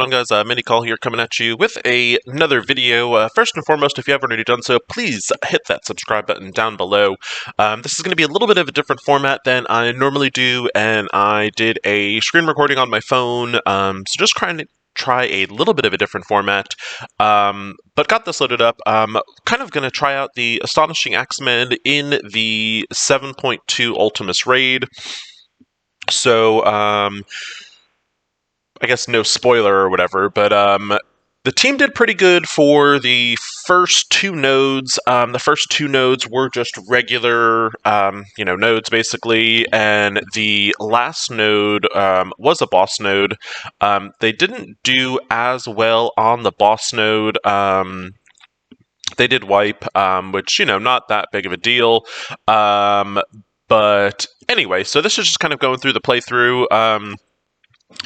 on, guys? Mini Call here, coming at you with another video. First and foremost, if you haven't already done so, please hit that subscribe button down below. This is going to be a little bit of a different format than I normally do, and I did a screen recording on my phone, so just trying to try a little bit of a different format, but got this loaded up. Kind of going to try out the Astonishing Xmen in the 7.2 Ultimus raid. So, I guess no spoiler or whatever, but the team did pretty good for the first two nodes. The first two nodes were just regular, nodes basically, and the last node was a boss node. They didn't do as well on the boss node. They did wipe, which, not that big of a deal. But anyway, so this is just kind of going through the playthrough.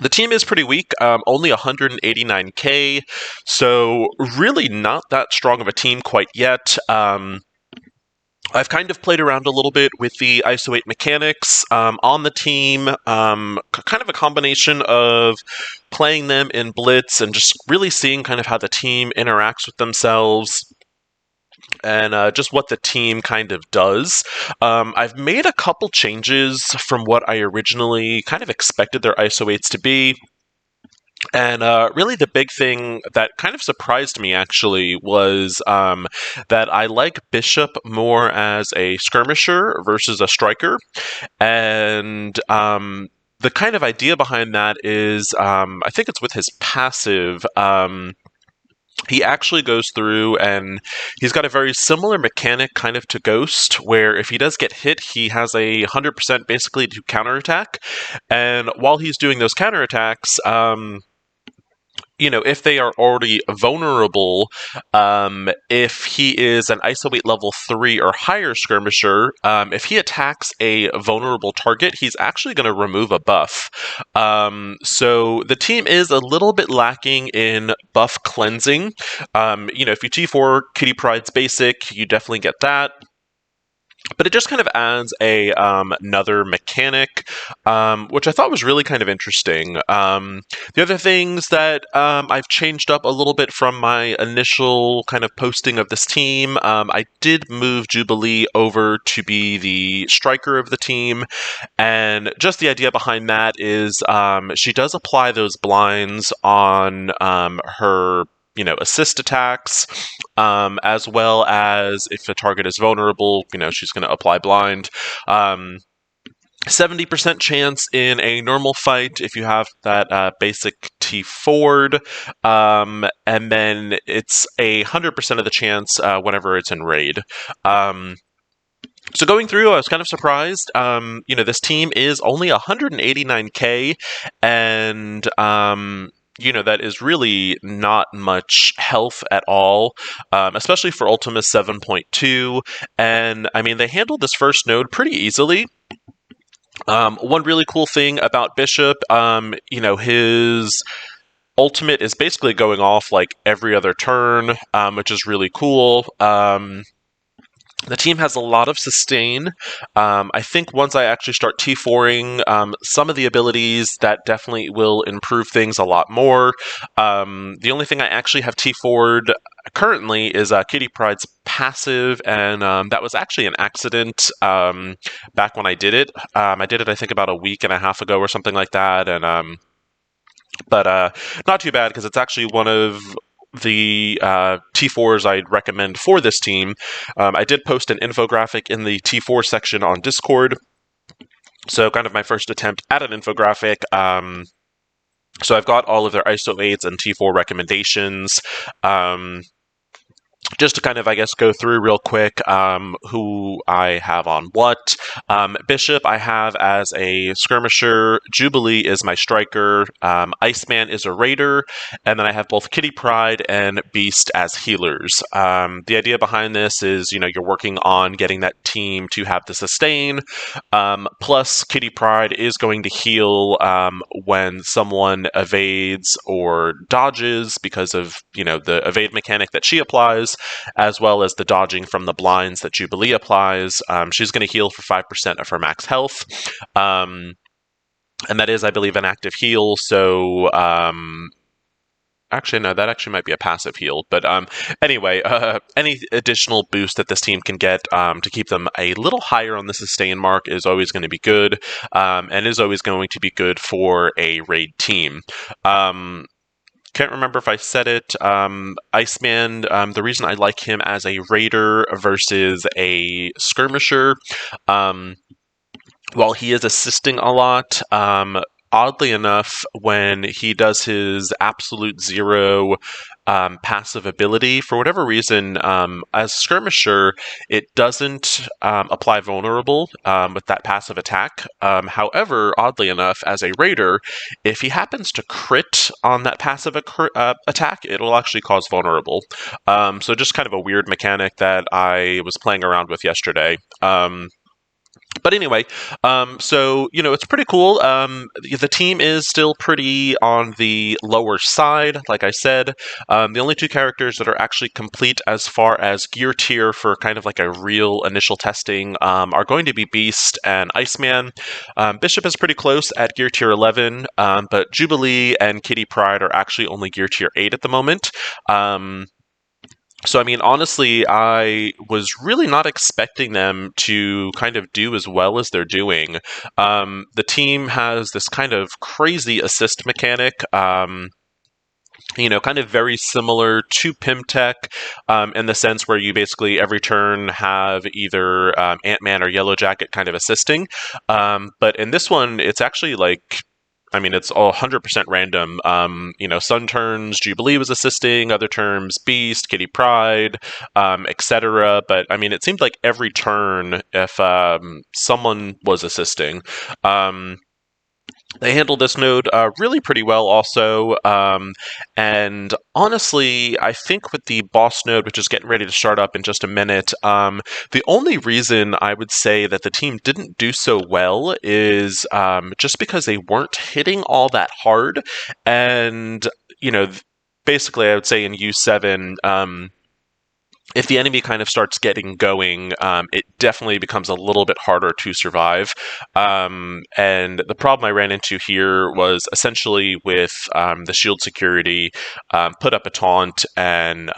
The team is pretty weak, only 189k, so really not that strong of a team quite yet. I've kind of played around a little bit with the ISO 8 mechanics on the team, kind of a combination of playing them in Blitz and just really seeing kind of how the team interacts with themselves and just what the team kind of does. I've made a couple changes from what I originally kind of expected their ISO 8s to be. And really the big thing that kind of surprised me, actually, was that I like Bishop more as a skirmisher versus a striker. And the kind of idea behind that is, I think it's with his passive, he actually goes through and he's got a very similar mechanic kind of to Ghost, where if he does get hit, he has a 100% basically to counterattack. And while he's doing those counterattacks, if they are already vulnerable, if he is an ISO 8 level 3 or higher skirmisher, if he attacks a vulnerable target, he's actually going to remove a buff. So the team is a little bit lacking in buff cleansing. If you T4 Kitty Pride's basic, you definitely get that. But it just kind of adds another mechanic, which I thought was really kind of interesting. The other things that I've changed up a little bit from my initial kind of posting of this team, I did move Jubilee over to be the striker of the team, and just the idea behind that is she does apply those blinds on her assist attacks, as well as if a target is vulnerable, she's going to apply blind. 70% chance in a normal fight if you have that basic T4'd, and then it's 100% of the chance whenever it's in raid. So going through, I was kind of surprised. This team is only 189k, and that is really not much health at all, especially for Ultimus 7.2. And, they handled this first node pretty easily. One really cool thing about Bishop, his ultimate is basically going off like every other turn, which is really cool. The team has a lot of sustain. I think once I actually start T4ing some of the abilities, that definitely will improve things a lot more. The only thing I actually have T4'd currently is Kitty Pride's passive, and that was actually an accident back when I did it. I did it, I think, about a week and a half ago or something like that, and but not too bad, because it's actually one of the T4s I'd recommend for this team. I did post an infographic in the T4 section on Discord, so kind of my first attempt at an infographic. So I've got all of their ISO 8s and T4 recommendations. Just to kind of, I guess, go through real quick who I have on what. Bishop I have as a skirmisher, Jubilee is my striker, Iceman is a raider, and then I have both Kitty Pride and Beast as healers. The idea behind this is, you're working on getting that team to have the sustain, plus Kitty Pride is going to heal when someone evades or dodges because of, the evade mechanic that she applies, as well as the dodging from the blinds that Jubilee applies. She's going to heal for 5% of her max health. And that is, I believe, an active heal, so Actually, no, that actually might be a passive heal. But anyway, any additional boost that this team can get to keep them a little higher on the sustain mark is always going to be good, and is always going to be good for a raid team. Can't remember if I said it. Iceman, the reason I like him as a raider versus a skirmisher, um, while he is assisting a lot, oddly enough, when he does his absolute zero passive ability, for whatever reason, as skirmisher, it doesn't apply vulnerable with that passive attack. However, oddly enough, as a raider, if he happens to crit on that passive attack, it will actually cause vulnerable. So just kind of a weird mechanic that I was playing around with yesterday. But anyway, so it's pretty cool. The team is still pretty on the lower side, like I said. The only two characters that are actually complete as far as gear tier for kind of like a real initial testing are going to be Beast and Iceman. Bishop is pretty close at gear tier 11, but Jubilee and Kitty Pryde are actually only gear tier 8 at the moment. So, I mean, honestly, I was really not expecting them to kind of do as well as they're doing. The team has this kind of crazy assist mechanic. Kind of very similar to Pimtech in the sense where you basically every turn have either Ant-Man or Yellow Jacket kind of assisting. But in this one, it's actually like it's all 100% random. Sun turns, Jubilee was assisting, other terms, Beast, Kitty Pryde, etc. But it seemed like every turn, if someone was assisting. They handled this node really pretty well also, and honestly, I think with the boss node, which is getting ready to start up in just a minute, the only reason I would say that the team didn't do so well is just because they weren't hitting all that hard, and, basically I would say in U7, if the enemy kind of starts getting going, it definitely becomes a little bit harder to survive. And the problem I ran into here was essentially with the shield security, put up a taunt, and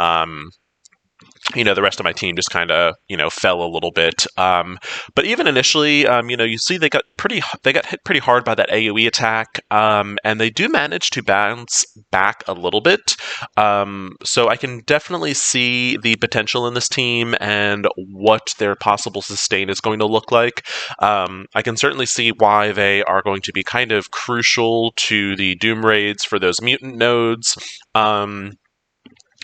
the rest of my team just kind of fell a little bit. But even initially, you see they got hit pretty hard by that AOE attack, and they do manage to bounce back a little bit. So I can definitely see the potential in this team and what their possible sustain is going to look like. I can certainly see why they are going to be kind of crucial to the Doom raids for those mutant nodes.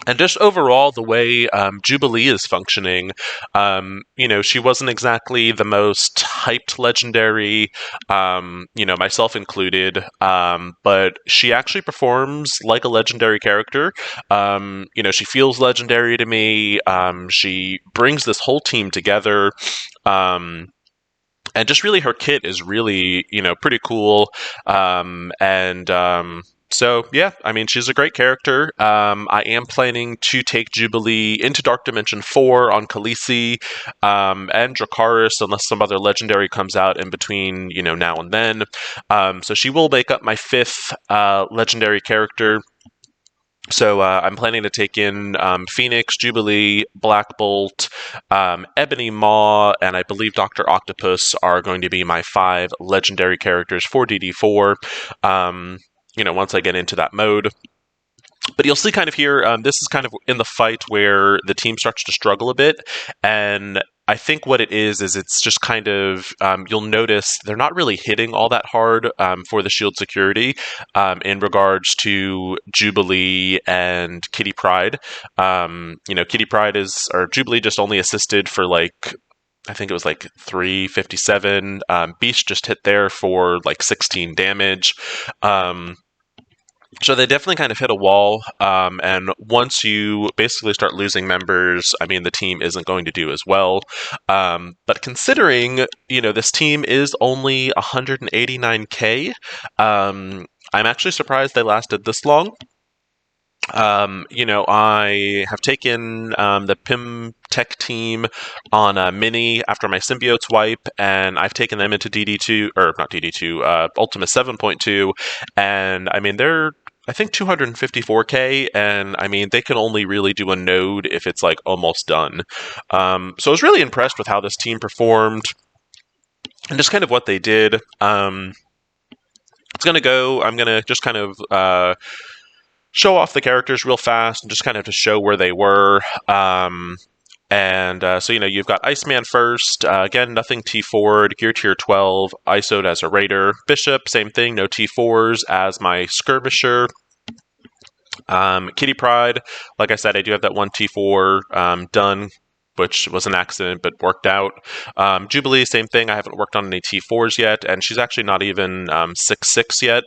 And just overall, the way Jubilee is functioning, she wasn't exactly the most hyped legendary, myself included, but she actually performs like a legendary character. She feels legendary to me. She brings this whole team together. And just really her kit is really, pretty cool. So, yeah, she's a great character. I am planning to take Jubilee into Dark Dimension 4 on Khaleesi and Dracarys, unless some other legendary comes out in between, now and then. So she will make up my 5th legendary character. So I'm planning to take in Phoenix, Jubilee, Black Bolt, Ebony Maw, and I believe Dr. Octopus are going to be my 5 legendary characters for DD4. Once I get into that mode. But you'll see kind of here, this is kind of in the fight where the team starts to struggle a bit, and I think what it is it's just kind of, you'll notice they're not really hitting all that hard for the shield security in regards to Jubilee and Kitty Pryde. Kitty Pryde or Jubilee just only assisted for I think it was 357. Beast just hit there for 16 damage. So they definitely kind of hit a wall, and once you basically start losing members, the team isn't going to do as well. But considering, this team is only 189k, I'm actually surprised they lasted this long. I have taken the Pim Tech team on Mini after my Symbiotes wipe, and I've taken them into DD2, or not DD2, Ultima 7.2, and they're I think 254k, and I mean they can only really do a node if it's like almost done. So I was really impressed with how this team performed and just kind of what they did. I'm gonna just kind of show off the characters real fast and just kind of to show where they were. So, you've got Iceman first. Again, nothing T4'd. Gear tier 12. ISO'd as a raider. Bishop, same thing. No T4s as my skirmisher. Kitty Pride, like I said, I do have that one T4 done, which was an accident but worked out. Jubilee, same thing. I haven't worked on any T4s yet, and she's actually not even 6/6 yet.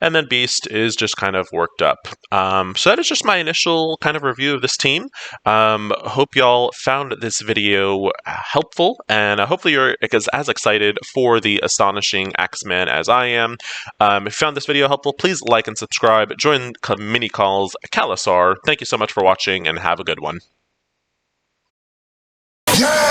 And then Beast is just kind of worked up. So that is just my initial kind of review of this team. Hope y'all found this video helpful, and hopefully you're as excited for the Astonishing Xmen as I am. If you found this video helpful, please like and subscribe. Join mini calls Kalasar. Thank you so much for watching, and have a good one. Yeah!